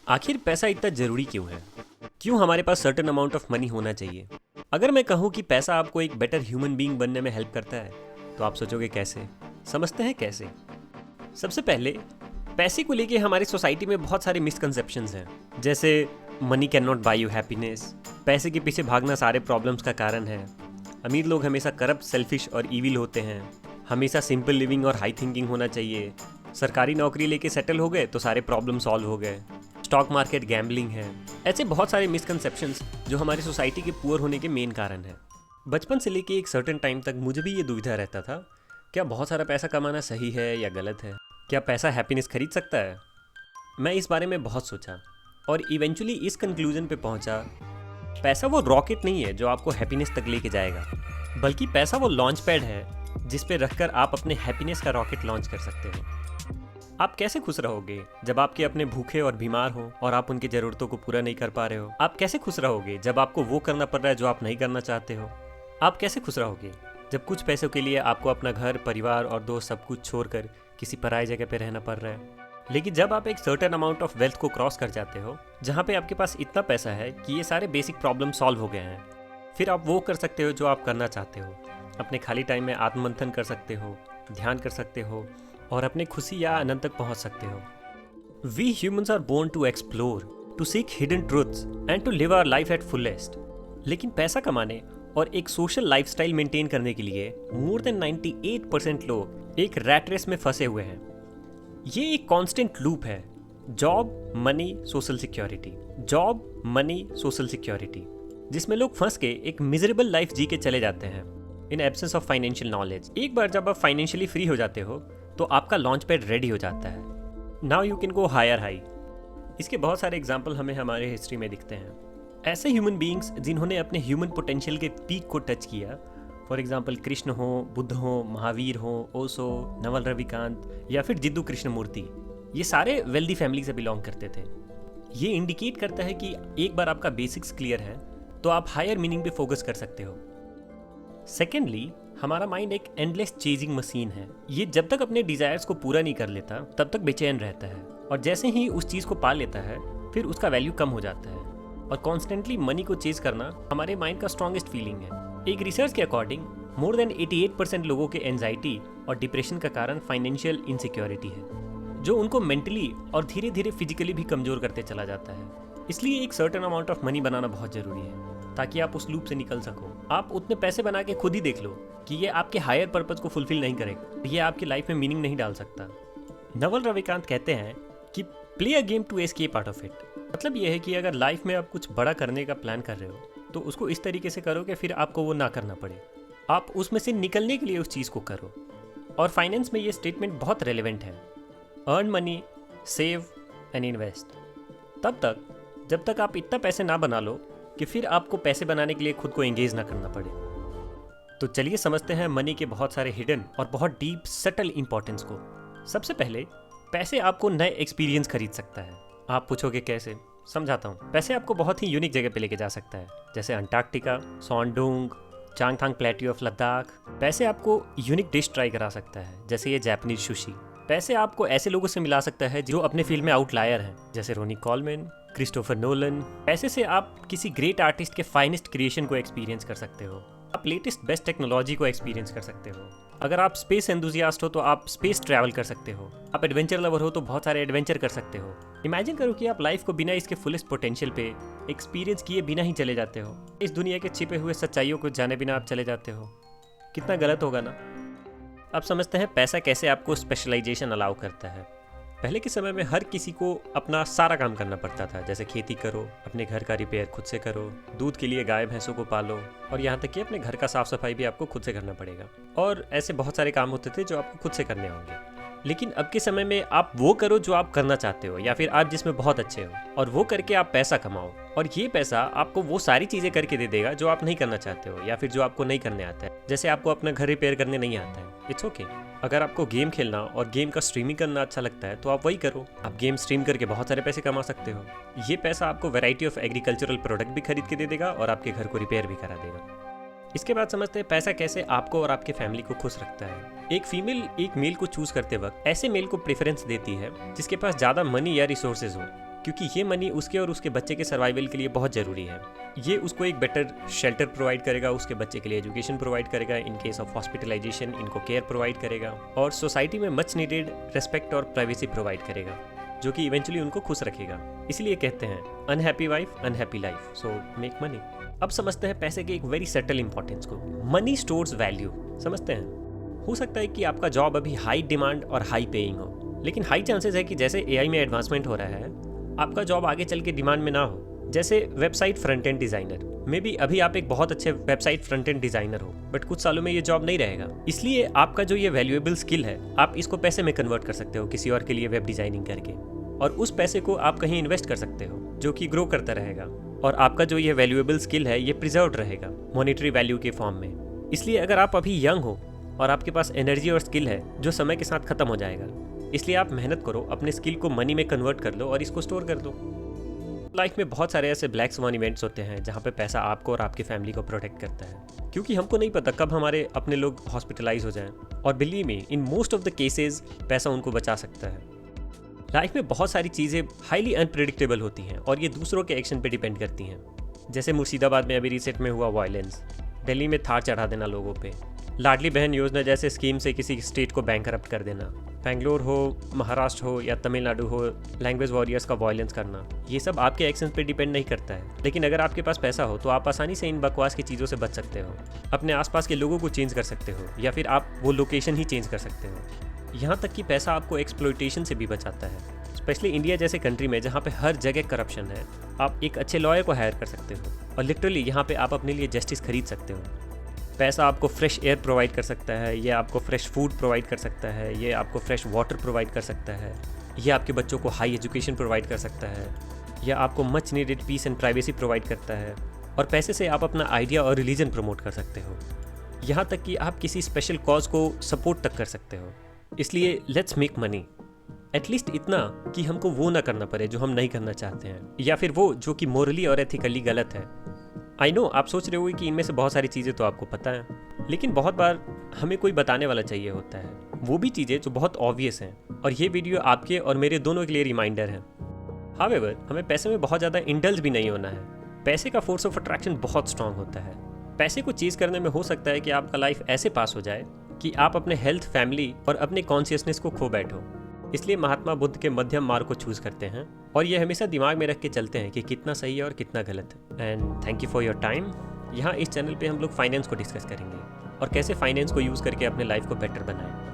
आखिर पैसा इतना ज़रूरी क्यों है? क्यों हमारे पास सर्टेन अमाउंट ऑफ मनी होना चाहिए? अगर मैं कहूँ कि पैसा आपको एक बेटर ह्यूमन बीइंग बनने में हेल्प करता है, तो आप सोचोगे कैसे? समझते हैं कैसे? सबसे पहले पैसे को लेके हमारी सोसाइटी में बहुत सारे मिसकंसेप्शंस हैं, जैसे money can not buy you happiness, पैसे के पीछे भागना सारे प्रॉब्लम्स का कारण है, अमीर लोग हमेशा करप्ट, सेल्फिश और ईविल होते हैं, हमेशा सिंपल लिविंग और हाई थिंकिंग होना चाहिए, सरकारी नौकरी लेके सेटल हो गए तो सारे प्रॉब्लम सॉल्व हो गए, स्टॉक मार्केट गैम्बलिंग है। ऐसे बहुत सारे मिसकंसेप्शंस जो हमारी सोसाइटी के पुअर होने के मेन कारण हैं। बचपन से लेके एक सर्टेन टाइम तक मुझे भी ये दुविधा रहता था, क्या बहुत सारा पैसा कमाना सही है या गलत है? क्या पैसा हैप्पीनेस खरीद सकता है? मैं इस बारे में बहुत सोचा और इवेंचुअली इस कंक्लूजन पे पहुंचा, पैसा वो रॉकेट नहीं है जो आपको हैप्पीनेस तक लेके जाएगा, बल्कि पैसा वो लॉन्च पैड है जिस पे रखकर आप अपने हैप्पीनेस का रॉकेट लॉन्च कर सकते हो। आप कैसे खुश रहोगे जब आपके अपने भूखे और बीमार हो और आप उनकी ज़रूरतों को पूरा नहीं कर पा रहे हो? आप कैसे खुश रहोगे जब आपको वो करना पड़ रहा है जो आप नहीं करना चाहते हो? आप कैसे खुश रहोगे जब कुछ पैसों के लिए आपको अपना घर, परिवार और दोस्त सब कुछ छोड़कर किसी पराई जगह पे रहना पड़ रहा है? लेकिन जब आप एक सर्टेन अमाउंट ऑफ वेल्थ को क्रॉस कर जाते हो, जहाँ पे आपके पास इतना पैसा है कि ये सारे बेसिक प्रॉब्लम सॉल्व हो गए हैं, फिर आप वो कर सकते हो जो आप करना चाहते हो। अपने खाली टाइम में आत्ममंथन कर सकते हो, ध्यान कर सकते हो और अपने खुशी या आनंद तक पहुंच सकते हो। We humans are born to explore, to seek hidden truths and to live our life at fullest. लेकिन पैसा कमाने और एक सोशल लाइफस्टाइल मेंटेन करने के लिए मोर देन 98% लोग एक रैट रेस में फंसे हुए हैं। ये एक कांस्टेंट लूप है, job, money, social security, job, money, social security, जिसमें लोग फंस के एक मिजरेबल लाइफ जी के चले जाते हैं in absence of financial knowledge. एक बार जब आप फाइनेंशियली फ्री हो जाते हो तो आपका लॉन्च पैड रेडी हो जाता है। Now you can go higher high. इसके बहुत सारे एग्जाम्पल हमें हमारे हिस्ट्री में दिखते हैं। ऐसे ह्यूमन बीइंग्स जिन्होंने अपने ह्यूमन पोटेंशियल के पीक को टच किया, फॉर एग्जाम्पल कृष्ण हो, बुद्ध हो, महावीर हो, ओशो, नवल रविकांत या फिर जिद्दू कृष्णमूर्ति, ये सारे वेल्दी फैमिली से बिलोंग करते थे। ये इंडिकेट करता है कि एक बार आपका बेसिक्स क्लियर है तो आप हायर मीनिंग पे फोकस कर सकते हो। सेकेंडली, हमारा माइंड एक एंडलेस चेजिंग मशीन है। ये जब तक अपने डिजायर्स को पूरा नहीं कर लेता तब तक बेचैन रहता है, और जैसे ही उस चीज़ को पा लेता है फिर उसका वैल्यू कम हो जाता है। और कॉन्स्टेंटली मनी को चेज करना हमारे माइंड का स्ट्रॉन्गेस्ट फीलिंग है। एक रिसर्च के अकॉर्डिंग मोर देन 88% लोगों के एंजाइटी और डिप्रेशन का कारण फाइनेंशियल इनसिक्योरिटी है, जो उनको मेंटली और धीरे धीरे फिजिकली भी कमजोर करते चला जाता है। इसलिए एक सर्टेन अमाउंट ऑफ मनी बनाना बहुत जरूरी है ताकि आप उस लूप से निकल सको। आप उतने पैसे बना के खुद ही देख लो कि ये आपके हायर पर्पस को फुलफिल नहीं करेगा, ये आपकी लाइफ में मीनिंग नहीं डाल सकता। नवल रविकांत कहते हैं कि play a game to escape out of it. मतलब ये है कि अगर लाइफ में आप कुछ बड़ा करने का प्लान कर रहे हो तो उसको इस तरीके से करो कि फिर आपको वो ना करना पड़े, आप उसमें से निकलने के लिए उस चीज़ को करो। और फाइनेंस में ये स्टेटमेंट बहुत रेलिवेंट है, earn money, save and invest. तब तक जब तक आप इतना पैसे ना बना लो कि फिर आपको पैसे बनाने के लिए खुद को एंगेज ना करना पड़े। तो चलिए समझते हैं मनी के बहुत सारे हिडन और बहुत डीप सटल इंपॉर्टेंस को। सबसे पहले, पैसे आपको नए एक्सपीरियंस खरीद सकता है। आप पूछोगे कैसे? समझाता हूँ। पैसे आपको बहुत ही यूनिक जगह पे लेके जा सकता है, जैसे अंटार्कटिका, सॉन्डुंग, चांगथांग प्लेट्यू ऑफ लद्दाख। पैसे आपको यूनिक डिश ट्राई करा सकता है, जैसे ये जापानीज सुशी। पैसे आपको ऐसे लोगों से मिला सकता है जो अपने फील्ड में आउटलायर हैं, जैसे रोनी कॉलमैन, क्रिस्टोफर नोलन। पैसे से आप किसी ग्रेट आर्टिस्ट के फाइनेस्ट क्रिएशन को एक्सपीरियंस कर सकते हो, आप लेटेस्ट बेस्ट टेक्नोलॉजी को एक्सपीरियंस कर सकते हो। अगर आप स्पेस एंथुसियास्ट हो तो आप स्पेस ट्रैवल कर सकते हो, आप एडवेंचर लवर हो तो बहुत सारे एडवेंचर कर सकते हो। इमेजिन करो कि आप लाइफ को बिना इसके फुलेस्ट पोटेंशियल पे एक्सपीरियंस किए बिना ही चले जाते हो, इस दुनिया के छिपे हुए सच्चाइयों को जाने बिना आप चले जाते हो। कितना गलत होगा ना। अब समझते हैं पैसा कैसे आपको स्पेशलाइजेशन अलाउ करता है। पहले के समय में हर किसी को अपना सारा काम करना पड़ता था, जैसे खेती करो, अपने घर का रिपेयर खुद से करो, दूध के लिए गाय भैंसों को पालो, और यहाँ तक कि अपने घर का साफ सफाई भी आपको खुद से करना पड़ेगा। और ऐसे बहुत सारे काम होते थे जो आपको खुद से करने होंगे। लेकिन अब के समय में आप वो करो जो आप करना चाहते हो या फिर आप जिसमें बहुत अच्छे हो, और वो करके आप पैसा कमाओ, और ये पैसा आपको वो सारी चीज़ें करके दे देगा जो आप नहीं करना चाहते हो या फिर जो आपको नहीं करने आता है। जैसे आपको अपना घर रिपेयर करने नहीं आता है, इट्स ओके। अगर आपको गेम खेलना और गेम का स्ट्रीमिंग करना अच्छा लगता है तो आप वही करो। आप गेम स्ट्रीम करके बहुत सारे पैसे कमा सकते हो। ये पैसा आपको वैरायटी ऑफ एग्रीकल्चरल प्रोडक्ट भी खरीद के दे देगा और आपके घर को रिपेयर भी करा देगा। इसके बाद समझते हैं पैसा कैसे आपको और आपके फैमिली को खुश रखता है। एक फीमेल एक मेल को चूज करते वक्त ऐसे मेल को प्रेफरेंस देती है जिसके पास ज़्यादा मनी या रिसोर्सेज हो, क्योंकि ये मनी उसके और उसके बच्चे के सर्वाइवल के लिए बहुत ज़रूरी है। ये उसको एक बेटर शेल्टर प्रोवाइड करेगा, उसके बच्चे के लिए एजुकेशन प्रोवाइड करेगा, इन केस ऑफ हॉस्पिटलाइजेशन इनको केयर प्रोवाइड करेगा, और सोसाइटी में मच नीडेड रेस्पेक्ट और प्राइवेसी प्रोवाइड करेगा, जो कि इवेंचुअली उनको खुश रखेगा। इसलिए कहते हैं unhappy wife unhappy life, so make money. अब समझते हैं पैसे के एक वेरी सटल इंपॉर्टेंस को। मनी स्टोर्स वैल्यू, समझते हैं। हो सकता है कि आपका जॉब अभी हाई डिमांड और हाई पेइंग हो, लेकिन हाई चांसेस है कि जैसे एआई में एडवांसमेंट हो रहा है, आपका जॉब आगे चल के डिमांड में ना हो। जैसे website front end designer, may be अभी आप एक बहुत अच्छे वेबसाइट फ्रंट एंड डिजाइनर हो, बट कुछ सालों में ये जॉब नहीं रहेगा। इसलिए आपका जो ये वैल्यूएबल स्किल है, आप इसको पैसे में कन्वर्ट कर सकते हो किसी और के लिए वेब डिजाइनिंग करके, और उस पैसे को आप कहीं इन्वेस्ट कर सकते हो जो कि ग्रो करता रहेगा, और आपका जो ये वैल्यूएबल स्किल है ये प्रिजर्व्ड रहेगा मॉनेटरी वैल्यू के फॉर्म में। इसलिए अगर आप अभी यंग हो और आपके पास एनर्जी और स्किल है जो समय के साथ खत्म हो जाएगा, इसलिए आप मेहनत करो, अपने स्किल को मनी में कन्वर्ट कर लो और इसको स्टोर कर दो। लाइफ में बहुत सारे ऐसे ब्लैक स्वान इवेंट्स होते हैं जहाँ पे पैसा आपको और आपकी फैमिली को प्रोटेक्ट करता है, क्योंकि हमको नहीं पता कब हमारे अपने लोग हॉस्पिटलाइज हो जाएं, और believe me in most of the cases पैसा उनको बचा सकता है। लाइफ में बहुत सारी चीज़ें हाईली अनप्रेडिक्टेबल होती हैं और ये दूसरों के एक्शन पे डिपेंड करती हैं। जैसे मुर्शिदाबाद में अभी रिसेंट में हुआ वायलेंस, दिल्ली में थार चढ़ा देना लोगों पे, लाडली बहन योजना जैसे स्कीम से किसी स्टेट को बैंकरप्ट कर देना, बेंगलोर हो, महाराष्ट्र हो या तमिलनाडु हो, लैंग्वेज वॉरियर्स का वायलेंस करना, ये सब आपके एक्शन पे डिपेंड नहीं करता है। लेकिन अगर आपके पास पैसा हो तो आप आसानी से इन बकवास की चीज़ों से बच सकते हो, अपने आसपास के लोगों को चेंज कर सकते हो, या फिर आप वो लोकेशन ही चेंज कर सकते हो। यहाँ तक कि पैसा आपको एक्सप्लॉयटेशन से भी बचाता है, स्पेशली इंडिया जैसे कंट्री में जहाँ पे हर जगह करप्शन है। आप एक अच्छे लॉयर को हायर कर सकते हो और लिटरली यहाँ पे आप अपने लिए जस्टिस खरीद सकते हो। पैसा आपको फ्रेश एयर प्रोवाइड कर सकता है, ये आपको फ्रेश फूड प्रोवाइड कर सकता है, ये आपको फ्रेश वाटर प्रोवाइड कर सकता है, ये आपके बच्चों को हाई एजुकेशन प्रोवाइड कर सकता है, या आपको much needed peace and privacy provide करता है, और पैसे से आप अपना आइडिया और रिलीजन प्रमोट कर सकते हो। यहाँ तक कि आप किसी स्पेशल कॉज को सपोर्ट तक कर सकते हो। इसलिए लेट्स मेक मनी, एटलीस्ट इतना कि हमको वो ना करना पड़े जो हम नहीं करना चाहते हैं, या फिर वो जो कि मोरली और एथिकली गलत है। आई नो आप सोच रहे हो कि इनमें से बहुत सारी चीज़ें तो आपको पता है, लेकिन बहुत बार हमें कोई बताने वाला चाहिए होता है, वो भी चीज़ें जो बहुत ऑब्वियस हैं, और ये वीडियो आपके और मेरे दोनों के लिए रिमाइंडर है। हावेवर हमें पैसे में बहुत ज़्यादा इंडल्ज भी नहीं होना है। पैसे का फोर्स ऑफ अट्रैक्शन बहुत स्ट्रांग होता है। पैसे को चीज़ करने में हो सकता है कि आपका लाइफ ऐसे पास हो जाए कि आप अपने हेल्थ, फैमिली और अपने कॉन्शियसनेस को खो बैठो। इसलिए महात्मा बुद्ध के मध्यम मार्ग को चूज करते हैं, और ये हमेशा दिमाग में रख के चलते हैं कि कितना सही है और कितना गलत है। And thank you for your time. यहाँ इस चैनल पे हम लोग फाइनेंस को डिस्कस करेंगे और कैसे फाइनेंस को यूज़ करके अपने लाइफ को बेटर बनाएं।